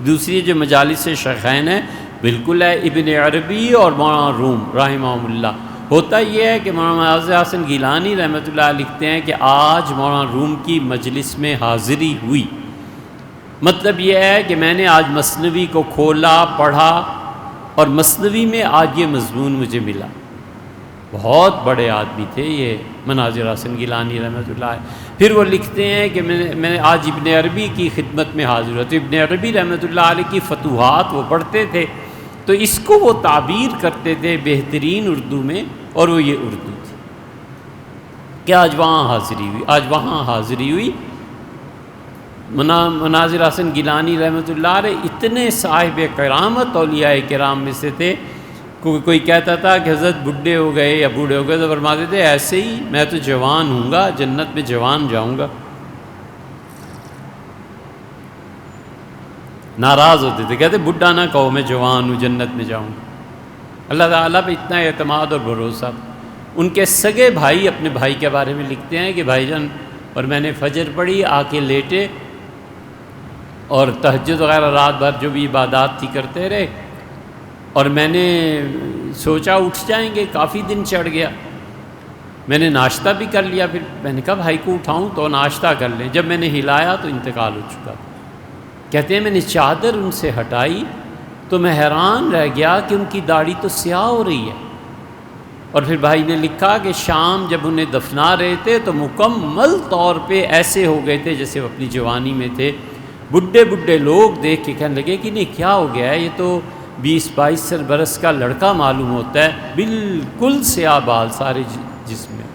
دوسری جو مجالس شیخین ہے بالکل ہے ابن عربی اور مولانا روم رحمہم اللہ۔ ہوتا یہ ہے کہ مولانا معاذ حسن گیلانی رحمۃ اللہ لکھتے ہیں کہ آج مولانا روم کی مجلس میں حاضری ہوئی، مطلب یہ ہے کہ میں نے آج مثنوی کو کھولا پڑھا اور مثنوی میں آج یہ مضمون مجھے ملا۔ بہت بڑے آدمی تھے یہ مناظر حسن گیلانی رحمۃ اللہ علیہ۔ پھر وہ لکھتے ہیں کہ میں نے آج ابن عربی کی خدمت میں حاضر ہوا، تو ابن عربی رحمۃ اللہ علیہ کی فتوحات وہ پڑھتے تھے، تو اس کو وہ تعبیر کرتے تھے بہترین اردو میں، اور وہ یہ اردو تھی کہ آج وہاں حاضری ہوئی، آج وہاں حاضری ہوئی۔ مناظر حسن گیلانی رحمۃ اللہ علیہ اتنے صاحب کرامت اولیاء کرام میں سے تھے، کوئی کہتا تھا کہ حضرت بڈھے ہو گئے یا بوڑھے ہو گئے، تو فرماتے تھے ایسے ہی میں تو جوان ہوں گا، جنت میں جوان جاؤں گا۔ ناراض ہوتے تھے، کہتے بڈھا نہ کہو میں جوان ہوں، جنت میں جاؤں گا۔ اللہ تعالیٰ پہ اتنا اعتماد اور بھروسہ۔ ان کے سگے بھائی اپنے بھائی کے بارے میں لکھتے ہیں کہ بھائی جان، اور میں نے فجر پڑھی، آ کے لیٹے اور تہجد وغیرہ رات بھر جو بھی عبادات تھی کرتے رہے، اور میں نے سوچا اٹھ جائیں گے، کافی دن چڑھ گیا، میں نے ناشتہ بھی کر لیا، پھر میں نے کہا بھائی کو اٹھاؤں تو ناشتہ کر لیں، جب میں نے ہلایا تو انتقال ہو چکا۔ کہتے ہیں میں نے چادر ان سے ہٹائی تو میں حیران رہ گیا کہ ان کی داڑھی تو سیاہ ہو رہی ہے۔ اور پھر بھائی نے لکھا کہ شام جب انہیں دفنا رہے تھے تو مکمل طور پہ ایسے ہو گئے تھے جیسے وہ اپنی جوانی میں تھے۔ بڈھے بڈھے لوگ دیکھ کے کہنے لگے کہ نہیں کیا ہو گیا ہے، یہ تو 20-22 برس کا لڑکا معلوم ہوتا ہے، بالکل سیاہ بال سارے جسم میں۔